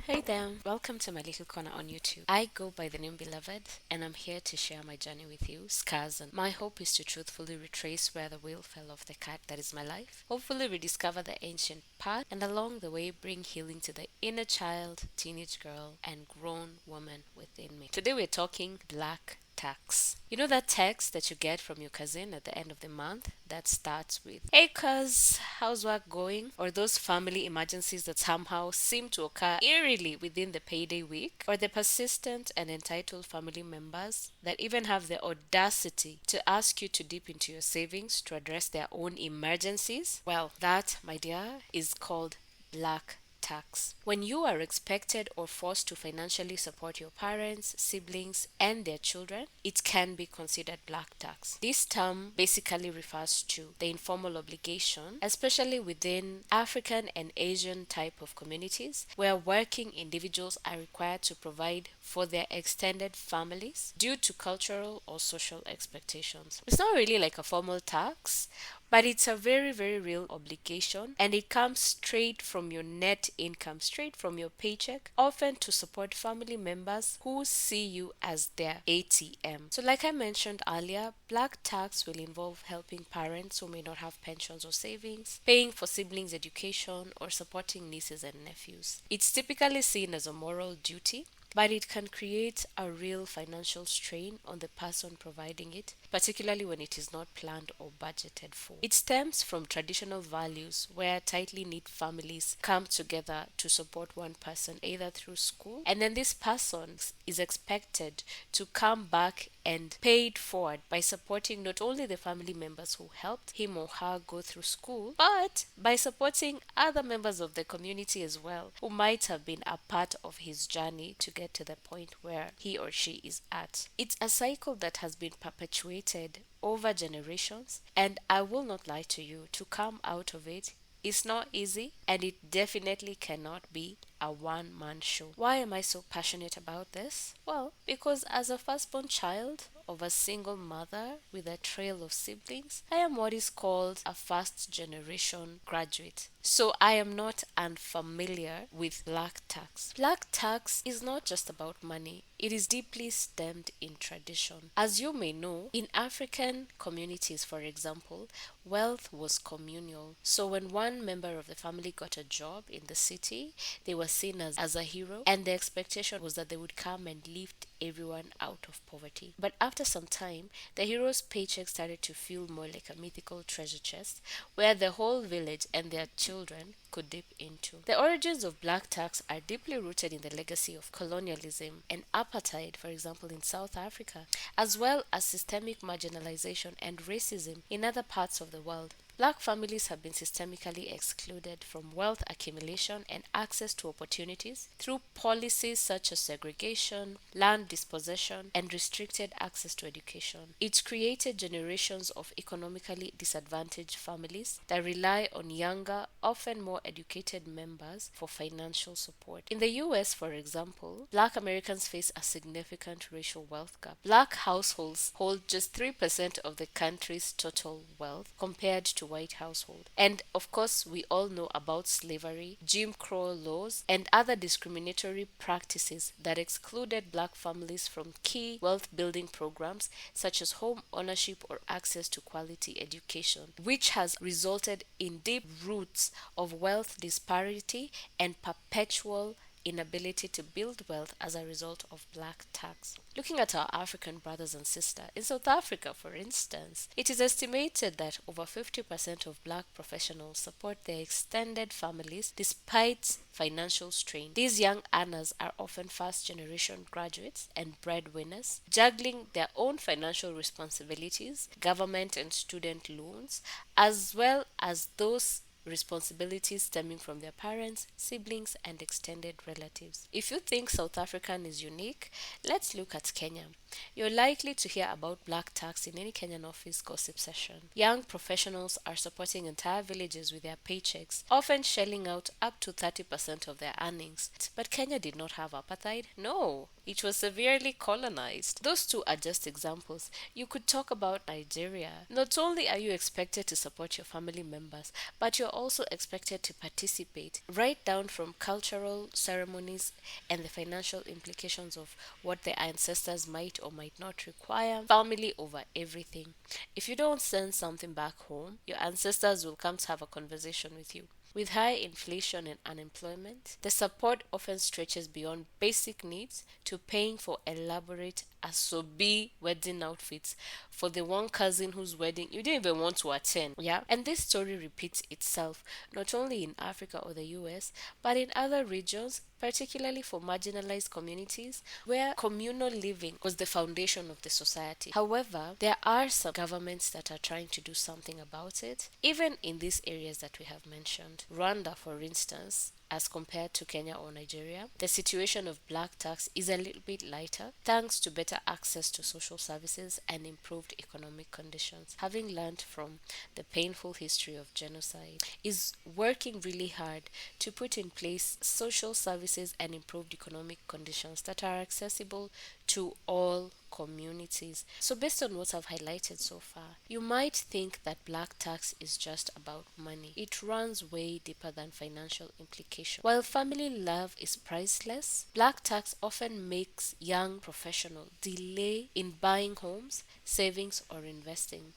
Hey there, welcome to my little corner on YouTube. I go by the name Beloved, and I'm here to share my journey with you, scars, and my hope is to truthfully retrace where the wheel fell off the cart that is my life, hopefully rediscover the ancient path, and along the way bring healing to the inner child, teenage girl, and grown woman within me. Today we're talking black tax. You know that text that you get from your cousin at the end of the month that starts with, "Hey cuz, how's work going?" Or those family emergencies that somehow seem to occur eerily within the payday week? Or the persistent and entitled family members that even have the audacity to ask you to dip into your savings to address their own emergencies? Well, that, my dear, is called black tax. When you are expected or forced to financially support your parents, siblings, and their children, it can be considered black tax. This term basically refers to the informal obligation, especially within African and Asian type of communities, where working individuals are required to provide for their extended families due to cultural or social expectations. It's not really like a formal tax, but it's a very, very real obligation, and it comes straight from your net income, straight from your paycheck, often to support family members who see you as their ATM. So, like I mentioned earlier, black tax will involve helping parents who may not have pensions or savings, paying for siblings' education, or supporting nieces and nephews. It's typically seen as a moral duty, but it can create a real financial strain on the person providing it, particularly when it is not planned or budgeted for. It stems from traditional values where tightly knit families come together to support one person either through school, and then this person is expected to come back and pay it forward by supporting not only the family members who helped him or her go through school, but by supporting other members of the community as well who might have been a part of his journey to get to the point where he or she is at. It's a cycle that has been perpetuated over generations, and I will not lie to you, to come out of it is not easy, and it definitely cannot be a one-man show. Why am I so passionate about this? Well, because as a firstborn child of a single mother with a trail of siblings, I am what is called a first generation graduate. So I am not unfamiliar with black tax. Black tax is not just about money. It is deeply stemmed in tradition. As you may know, in African communities, for example, wealth was communal. So when one member of the family got a job in the city, they were seen as a hero, and the expectation was that they would come and lift everyone out of poverty. But after some time, the hero's paycheck started to feel more like a mythical treasure chest where the whole village and their children could dip into. The origins of black tax are deeply rooted in the legacy of colonialism and apartheid, for example, in South Africa, as well as systemic marginalization and racism in other parts of the world. Black families have been systemically excluded from wealth accumulation and access to opportunities through policies such as segregation, land dispossession, and restricted access to education. It's created generations of economically disadvantaged families that rely on younger, often more educated members for financial support. In the US, for example, Black Americans face a significant racial wealth gap. Black households hold just 3% of the country's total wealth compared to white household. And of course, we all know about slavery, Jim Crow laws, and other discriminatory practices that excluded black families from key wealth building programs such as home ownership or access to quality education, which has resulted in deep roots of wealth disparity and perpetual inability to build wealth as a result of black tax. Looking at our African brothers and sisters, in South Africa, for instance, it is estimated that over 50% of black professionals support their extended families despite financial strain. These young earners are often first generation graduates and breadwinners, juggling their own financial responsibilities, government and student loans, as well as those responsibilities stemming from their parents, siblings, and extended relatives. If you think South African is unique, let's look at Kenya. You're likely to hear about black tax in any Kenyan office gossip session. Young professionals are supporting entire villages with their paychecks, often shelling out up to 30% of their earnings. But Kenya did not have apartheid. No, it was severely colonized. Those two are just examples. You could talk about Nigeria. Not only are you expected to support your family members, but you're also expected to participate, right down from cultural ceremonies and the financial implications of what their ancestors might or might not require. Family over everything. If you don't send something back home, your ancestors will come to have a conversation with you. With high inflation and unemployment, the support often stretches beyond basic needs to paying for elaborate asobi wedding outfits for the one cousin whose wedding you didn't even want to attend. Yeah. And this story repeats itself not only in Africa or the US, but in other regions, particularly for marginalized communities where communal living was the foundation of the society. However, there are some governments that are trying to do something about it, even in these areas that we have mentioned. Rwanda, for instance, as compared to Kenya or Nigeria, the situation of black tax is a little bit lighter thanks to better access to social services and improved economic conditions. Having learned from the painful history of genocide, is working really hard to put in place social services and improved economic conditions that are accessible to all communities. So, based on what I've highlighted so far, you might think that black tax is just about money. It runs way deeper than financial implications. While family love is priceless, black tax often makes young professionals delay in buying homes, savings, or investing.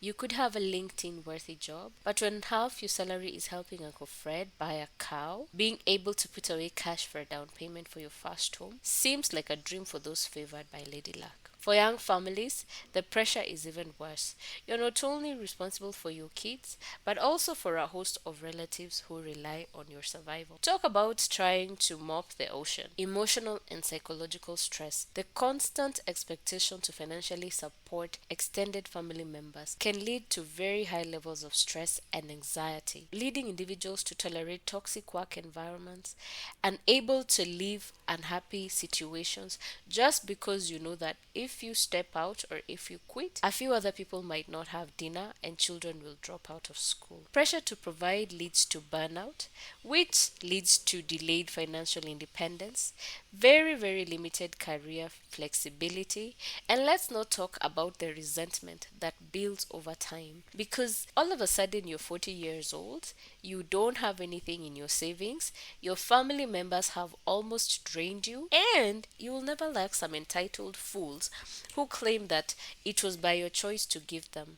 You could have a LinkedIn worthy job, but when half your salary is helping Uncle Fred buy a cow, being able to put away cash for a down payment for your first home seems like a dream for those favored by Lady Luck. For young families, the pressure is even worse. You're not only responsible for your kids, but also for a host of relatives who rely on your survival. Talk about trying to mop the ocean. Emotional and psychological stress. The constant expectation to financially support extended family members can lead to very high levels of stress and anxiety, leading individuals to tolerate toxic work environments, unable to leave unhappy situations just because you know that if you step out or if you quit, a few other people might not have dinner and children will drop out of school. Pressure to provide leads to burnout, which leads to delayed financial independence, very, very limited career flexibility, and let's not talk about the resentment that builds over time because all of a sudden you're 40 years old, you don't have anything in your savings, your family members have almost drained you, and you will never like some entitled fools who claim that it was by your choice to give them.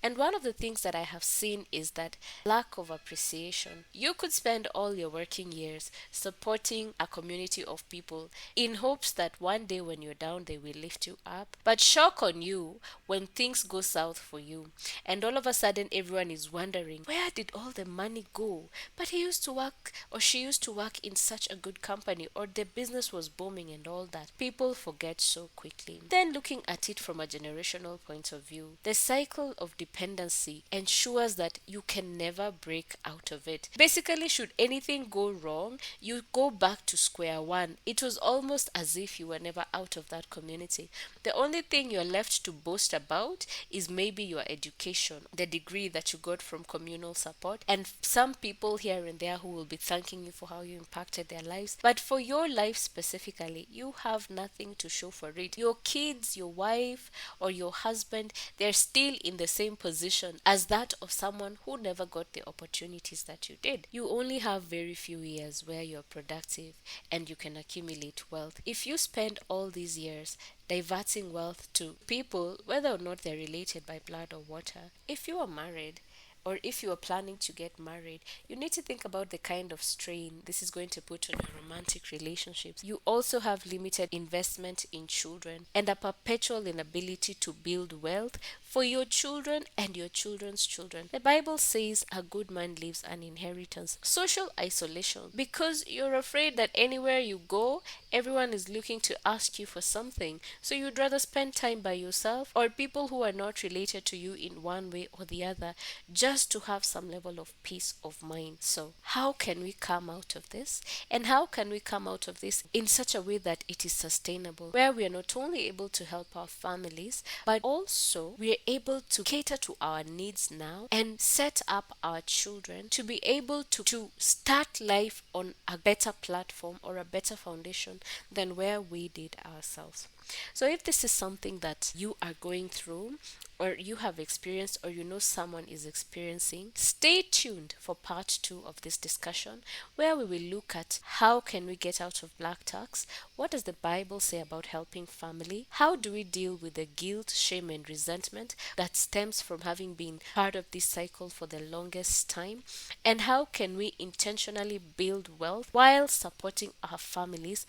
And one of the things that I have seen is that lack of appreciation. You could spend all your working years supporting a community of people in hopes that one day when you're down, they will lift you up. But shock on you when things go south for you. And all of a sudden, everyone is wondering, where did all the money go? But he used to work or she used to work in such a good company or the business was booming and all that. People forget so quickly. Then looking at it from a generational point of view, the cycle of dependency ensures that you can never break out of it. Basically, should anything go wrong, you go back to square one. It was almost as if you were never out of that community. The only thing you're left to boast about is maybe your education, the degree that you got from communal support, and some people here and there who will be thanking you for how you impacted their lives. But for your life specifically, you have nothing to show for it. Your kids, your wife, or your husband, they're still in the same position as that of someone who never got the opportunities that you did. You only have very few years where you're productive and you can accumulate wealth. If you spend all these years diverting wealth to people, whether or not they're related by blood or water, if you are married, or if you are planning to get married, you need to think about the kind of strain this is going to put on your romantic relationships. You also have limited investment in children and a perpetual inability to build wealth for your children and your children's children. The Bible says a good man leaves an inheritance. Social isolation, because you're afraid that anywhere you go, everyone is looking to ask you for something. So you'd rather spend time by yourself or people who are not related to you in one way or the other, just to have some level of peace of mind. So, how can we come out of this? And how can we come out of this in such a way that it is sustainable, where we are not only able to help our families, but also we are able to cater to our needs now and set up our children to be able to start life on a better platform or a better foundation than where we did ourselves. So if this is something that you are going through, or you have experienced, or you know someone is experiencing, stay tuned for part 2 of this discussion, where we will look at how can we get out of black tax, what does the Bible say about helping family, how do we deal with the guilt, shame and resentment that stems from having been part of this cycle for the longest time, and how can we intentionally build wealth while supporting our families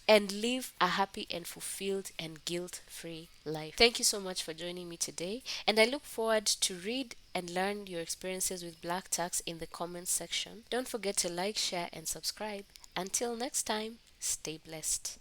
and live a happy and fulfilled and guilt-free life. Thank you so much for joining me today, and I look forward to read and learn your experiences with black tax in the comments section. Don't forget to like, share and subscribe. Until next time, stay blessed.